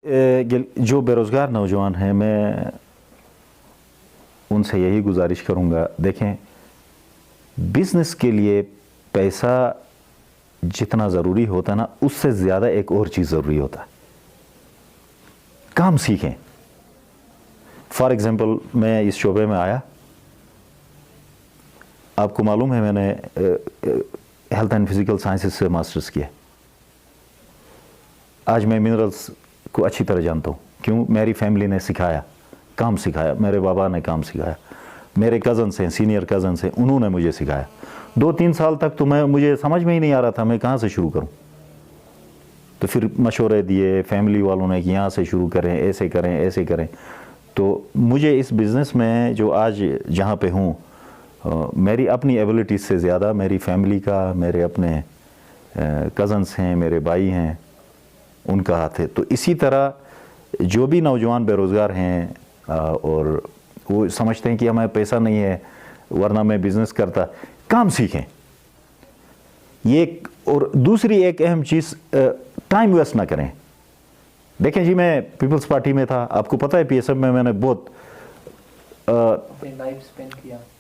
جو بے روزگار نوجوان ہیں میں ان سے یہی گزارش کروں گا، دیکھیں بزنس کے لیے پیسہ جتنا ضروری ہوتا ہے نا، اس سے زیادہ ایک اور چیز ضروری ہوتا ہے، کام سیکھیں۔ فار ایگزامپل میں اس شعبے میں آیا، آپ کو معلوم ہے میں نے ہیلتھ اینڈ فزیکل سائنسز سے ماسٹرز کیا، آج میں منرلز کو اچھی طرح جانتا ہوں، کیوں؟ میری فیملی نے سکھایا، کام سکھایا، میرے بابا نے کام سکھایا، میرے کزنس ہیں، سینئر کزنس ہیں، انہوں نے مجھے سکھایا۔ 2-3 سال تک تو مجھے سمجھ میں ہی نہیں آ رہا تھا میں کہاں سے شروع کروں، تو پھر مشورے دیے فیملی والوں نے کہ یہاں سے شروع کریں، ایسے کریں ایسے کریں، تو مجھے اس بزنس میں جو آج جہاں پہ ہوں، میری اپنی ایبلٹیز سے زیادہ میری فیملی کا، میرے اپنے کزنس ہیں، میرے بھائی ہیں، ان کا ہاتھ ہے۔ تو اسی طرح جو بھی نوجوان بے روزگار ہیں اور وہ سمجھتے ہیں کہ ہمیں پیسہ نہیں ہے ورنہ میں بزنس کرتا، کام سیکھیں۔ یہ اور دوسری ایک اہم چیز، ٹائم ویسٹ نہ کریں۔ دیکھیں جی میں پیپلز پارٹی میں تھا، آپ کو پتہ ہے پی ایس ایف میں نے بہت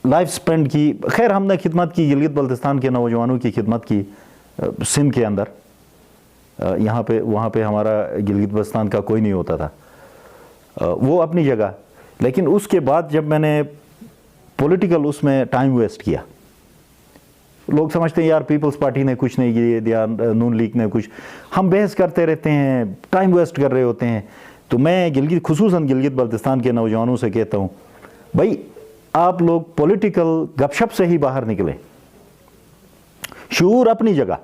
لائف سپینڈ کی، خیر ہم نے خدمت کی، گلگت بلتستان کے نوجوانوں کی خدمت کی سندھ کے اندر، یہاں پہ وہاں پہ ہمارا گلگت بلتستان کا کوئی نہیں ہوتا تھا، وہ اپنی جگہ، لیکن اس کے بعد جب میں نے پولیٹیکل اس میں ٹائم ویسٹ کیا، لوگ سمجھتے ہیں یار پیپلز پارٹی نے کچھ نہیں کیا، نون لیگ نے کچھ، ہم بحث کرتے رہتے ہیں، ٹائم ویسٹ کر رہے ہوتے ہیں۔ تو میں خصوصاً گلگت بلتستان کے نوجوانوں سے کہتا ہوں، بھائی آپ لوگ پولیٹیکل گپ شپ سے ہی باہر نکلیں، شعور اپنی جگہ۔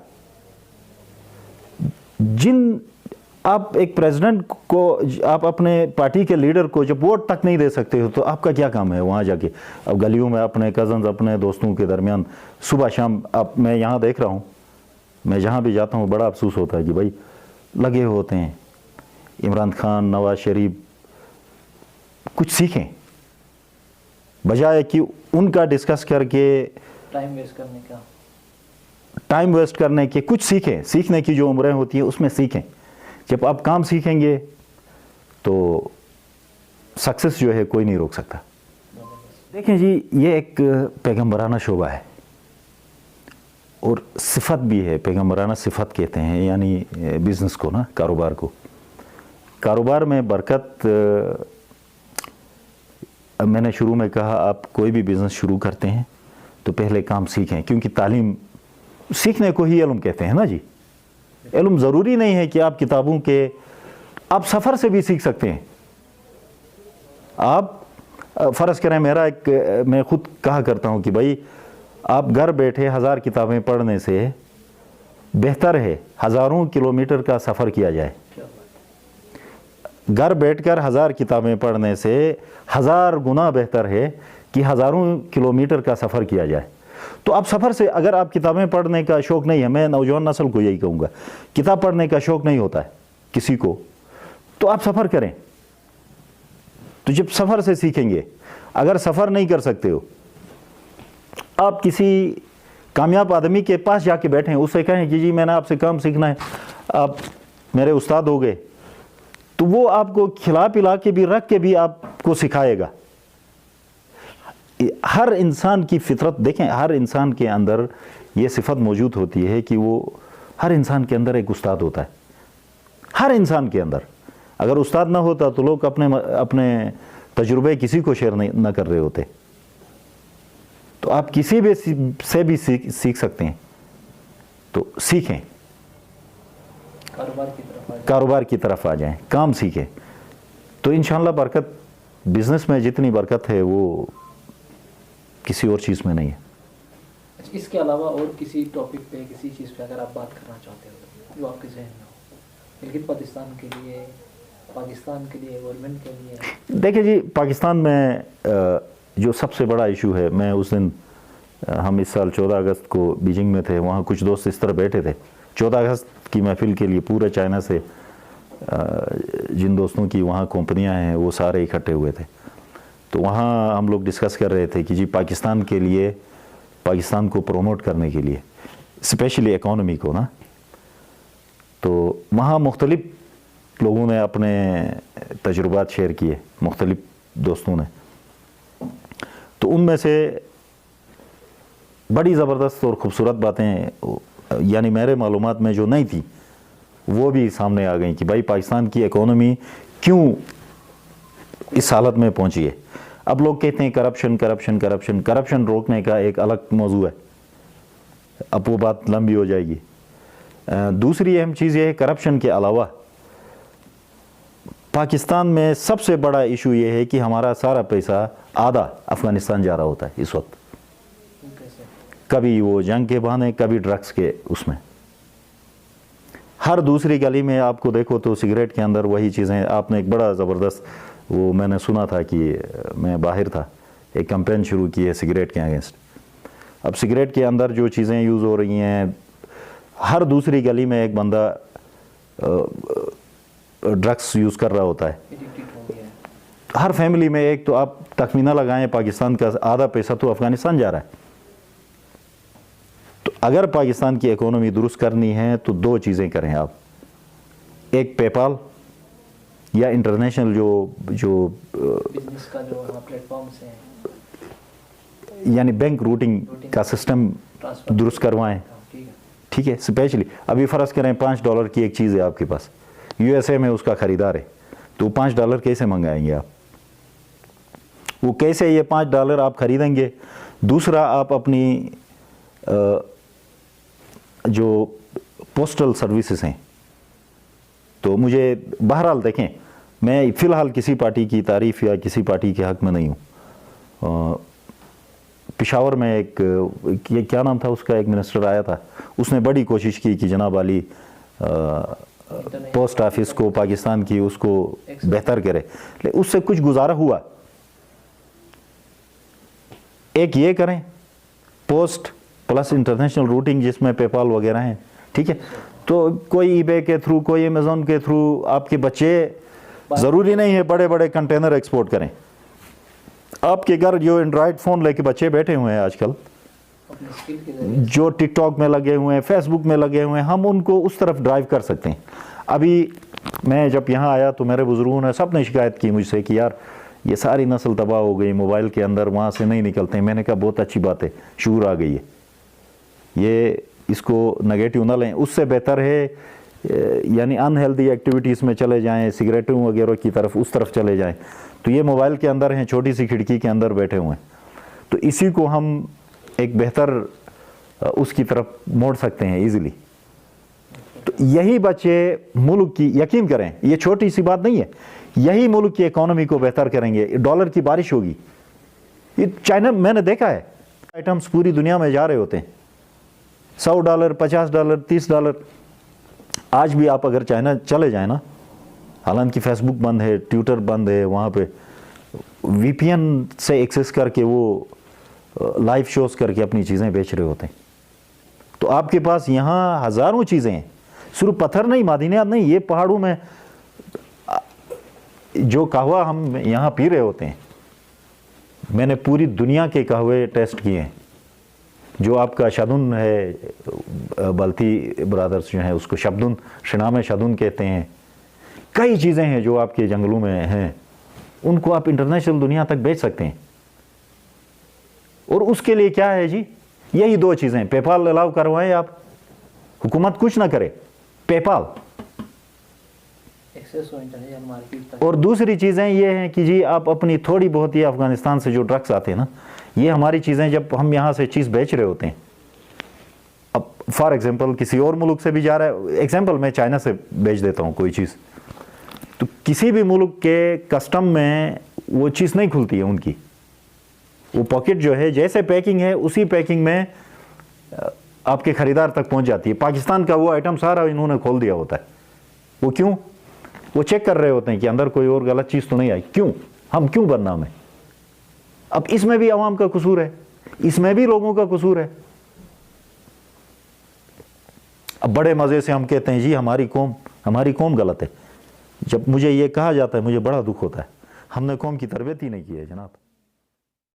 آپ ایک پریزیڈنٹ کو، آپ اپنے پارٹی کے لیڈر کو جب ووٹ تک نہیں دے سکتے ہو تو آپ کا کیا کام ہے وہاں جا کے؟ اب گلیوں میں اپنے کزنز، اپنے دوستوں کے درمیان صبح شام، اب میں یہاں دیکھ رہا ہوں، میں جہاں بھی جاتا ہوں بڑا افسوس ہوتا ہے کہ بھائی لگے ہوتے ہیں، عمران خان، نواز شریف، کچھ سیکھیں بجائے کہ ان کا ڈسکس کر کے ٹائم ویسٹ کرنے کے کچھ سیکھیں۔ سیکھنے کی جو عمریں ہوتی ہیں اس میں سیکھیں، جب آپ کام سیکھیں گے تو سکسس جو ہے کوئی نہیں روک سکتا۔ دیکھیں جی یہ ایک پیغمبرانہ شعبہ ہے اور صفت بھی ہے، پیغمبرانہ صفت کہتے ہیں، یعنی بزنس کو نا، کاروبار کو، کاروبار میں برکت۔ میں نے شروع میں کہا آپ کوئی بھی بزنس شروع کرتے ہیں تو پہلے کام سیکھیں، کیونکہ تعلیم سیکھنے کو ہی علم کہتے ہیں نا جی۔ علم ضروری نہیں ہے کہ آپ کتابوں کے، آپ سفر سے بھی سیکھ سکتے ہیں۔ آپ فرض کریں میں خود کہا کرتا ہوں کہ بھائی آپ گھر بیٹھے 1000 کتابیں پڑھنے سے بہتر ہے ہزاروں کلومیٹر کا سفر کیا جائے۔ گھر بیٹھ کر 1000 کتابیں پڑھنے سے 1000 گنا بہتر ہے کہ ہزاروں کلومیٹر کا سفر کیا جائے۔ تو آپ سفر سے، اگر آپ کتابیں پڑھنے کا شوق نہیں ہے، میں نوجوان نسل کو یہی کہوں گا، کتاب پڑھنے کا شوق نہیں ہوتا ہے کسی کو، تو آپ سفر کریں۔ تو جب سفر سے سیکھیں گے، اگر سفر نہیں کر سکتے ہو، آپ کسی کامیاب آدمی کے پاس جا کے بیٹھیں، اس سے کہیں کہ جی میں نے آپ سے کام سیکھنا ہے، آپ میرے استاد ہو گئے، تو وہ آپ کو کھلا پلا کے بھی، رکھ کے بھی آپ کو سکھائے گا۔ ہر انسان کی فطرت، دیکھیں ہر انسان کے اندر یہ صفت موجود ہوتی ہے کہ وہ، ہر انسان کے اندر ایک استاد ہوتا ہے، ہر انسان کے اندر۔ اگر استاد نہ ہوتا تو لوگ اپنے تجربے کسی کو شیئر نہ کر رہے ہوتے۔ تو آپ کسی بھی سے بھی سیکھ سکتے ہیں، تو سیکھیں، کاروبار کی طرف آ جائیں، کام سیکھیں، تو انشاءاللہ برکت، بزنس میں جتنی برکت ہے وہ کسی اور چیز میں نہیں ہے۔ اس کے علاوہ اور کسی ٹاپک پہ، کسی چیز پہ اگر آپ بات کرنا چاہتے ہو جو آپ کے ذہن میں ہو، لیکن پاکستان کے لیے، گورنمنٹ کے لیے؟ دیکھیں جی پاکستان میں جو سب سے بڑا ایشو ہے، میں اس دن، ہم اس سال 14 اگست کو بیجنگ میں تھے، وہاں کچھ دوست اس طرح بیٹھے تھے 14 اگست کی محفل کے لیے، پورے چائنا سے جن دوستوں کی وہاں کمپنیاں ہیں وہ سارے اکٹھے ہوئے تھے۔ تو وہاں ہم لوگ ڈسکس کر رہے تھے کہ جی پاکستان کے لیے، پاکستان کو پروموٹ کرنے کے لیے، اسپیشلی اکانومی کو نا، تو وہاں مختلف लोगों ने अपने तजुर्बात शेयर किए, मुख्तलिफ दोस्तों ने, तो उनमें से बड़ी ज़बरदस्त और ख़ूबसूरत बातें यानी मेरे मालूमात में जो नहीं थी वो भी सामने आ गई कि भाई पाकिस्तान की इकोनॉमी क्यों इस हालत में पहुंची है। अब लोग कहते हैं करप्शन करप्शन करप्शन, करप्शन रोकने का एक अलग मौजू है, अब वो बात लंबी हो जाएगी। दूसरी अहम चीज़ ये है, करप्शन के अलावा पाकिस्तान में सबसे बड़ा इशू ये है कि हमारा सारा पैसा आधा अफ़गानिस्तान जा रहा होता है इस वक्त, कभी वो जंग के बहाने, कभी ड्रग्स के उसमें। हर दूसरी गली में आपको देखो तो सिगरेट के अंदर वही चीज़ें। आपने एक बड़ा ज़बरदस्त, वो मैंने सुना था कि मैं बाहर था, एक कैंपेन शुरू की है सिगरेट के अगेंस्ट। अब सिगरेट के अंदर जो चीज़ें यूज़ हो रही हैं, हर दूसरी गली में एक बंदा ड्रग्स यूज़ कर रहा होता है, हर फैमिली में एक। तो आप तखमीना लगाएं, पाकिस्तान का आधा पैसा तो अफ़गानिस्तान जा रहा है। तो अगर पाकिस्तान की इकोनॉमी दुरुस्त करनी है तो दो चीज़ें करें आप, एक पेपाल या इंटरनेशनल जो बिजनेस का जो प्लेटफॉर्म्स हैं, यानी बैंक रूटिंग का सिस्टम दुरुस्त करवाएं, ठीक है। स्पेशली अभी फ़र्ज़ करें $5 की एक चीज़ है आपके पास, USA में उसका ख़रीदार है, तो $5 कैसे मंगाएंगे आप? वो कैसे ये $5 आप ख़रीदेंगे? दूसरा, आप अपनी जो पोस्टल सर्विसेज हैं, तो मुझे बहरहाल देखें, मैं फ़िलहाल किसी पार्टी की तारीफ़ या किसी पार्टी के हक़ में नहीं हूँ। पेशावर में एक क्या नाम था उसका, एक मिनिस्टर आया था, उसने बड़ी कोशिश की कि जनाब वाली पोस्ट ऑफिस को, पाकिस्तान की उसको बेहतर करे, लेकिन उससे कुछ गुजारा हुआ। एक ये करें, पोस्ट प्लस इंटरनेशनल रूटिंग जिसमें पेपाल वगैरह हैं, ठीक है। तो कोई ईबे के थ्रू, कोई अमेज़ॉन के थ्रू आपके बच्चे, ज़रूरी नहीं है बड़े बड़े कंटेनर एक्सपोर्ट करें। आपके घर जो एंड्रॉयड फ़ोन लेके बच्चे बैठे हुए हैं आजकल, जो टिकटॉक में लगे हुए हैं, फेसबुक में लगे हुए हैं, हम उनको उस तरफ ड्राइव कर सकते हैं। अभी मैं जब यहाँ आया तो मेरे बुज़ुर्गों ने सब ने शिकायत की मुझसे कि यार ये सारी नस्ल तबाह हो गई, मोबाइल के अंदर, वहाँ से नहीं निकलते हैं। मैंने कहा बहुत अच्छी बात है, शूर आ गई है, ये इसको नेगेटिव ना लें। उससे बेहतर है यानी अनहेल्दी एक्टिविटीज़ में चले जाएं, सिगरेटों वगैरह की तरफ, उस तरफ चले जाएं। तो ये मोबाइल के अंदर हैं, छोटी सी खिड़की के अंदर बैठे हुए हैं, तो इसी को हम एक बेहतर उसकी तरफ मोड़ सकते हैं इजीली। तो यही बच्चे मुल्क की, यकीन करें ये छोटी सी बात नहीं है, यही मुल्क की इकोनॉमी को बेहतर करेंगे। डॉलर की बारिश होगी। ये चाइना, मैंने देखा है, आइटम्स पूरी दुनिया में जा रहे होते हैं, $100, $50, $30। आज भी आप अगर चाइना चले जाए ना, हालांकि फेसबुक बंद है, ट्विटर बंद है, वहाँ पे VPN से एक्सेस करके वो लाइव शोज करके अपनी चीज़ें बेच रहे होते हैं। तो आपके पास यहाँ हज़ारों चीज़ें हैं, सिर्फ पत्थर नहीं, मादनियात नहीं, ये पहाड़ों में जो कहवा हम यहाँ पी रहे होते हैं, मैंने पूरी दुनिया के कहवे टेस्ट किए हैं। जो आपका शदुन है, बल्ती ब्रदर्स जो है उसको शब्दुन, शिनाम शदुन कहते हैं। कई चीज़ें हैं जो आपके जंगलों में हैं, उनको आप इंटरनेशनल दुनिया तक बेच सकते हैं। और उसके लिए क्या है जी, यही दो चीज़ें, पेपाल अलाउ करवाएं आप, हुकूमत कुछ ना करे, पेपाल, और दूसरी चीज़ें ये हैं कि जी आप अपनी थोड़ी बहुत, ये अफ़गानिस्तान से जो ड्रग्स आते हैं ना, ये हमारी चीज़ें जब हम यहाँ से चीज़ बेच रहे होते हैं, अब फॉर एग्जांपल किसी और मुल्क से भी जा रहा है, एग्जांपल मैं चाइना से बेच देता हूँ कोई चीज़, तो किसी भी मुल्क के कस्टम में वो चीज़ नहीं खुलती है उनकी, वो पॉकेट जो है जैसे पैकिंग है उसी पैकिंग में आपके ख़रीदार तक पहुँच जाती है। पाकिस्तान का वो आइटम सारा इन्होंने खोल दिया होता है। वो क्यों? वो चेक कर रहे होते हैं कि अंदर कोई और गलत चीज़ तो नहीं आई। क्यों? हम क्यों बदनाम है? अब इसमें भी अवाम का कसूर है, इसमें भी लोगों का कसूर है। अब बड़े मज़े से हम कहते हैं जी हमारी कौम गलत है। जब मुझे ये कहा जाता है मुझे बड़ा दुख होता है। हमने कौम की तरबियत ही नहीं की है जनाब।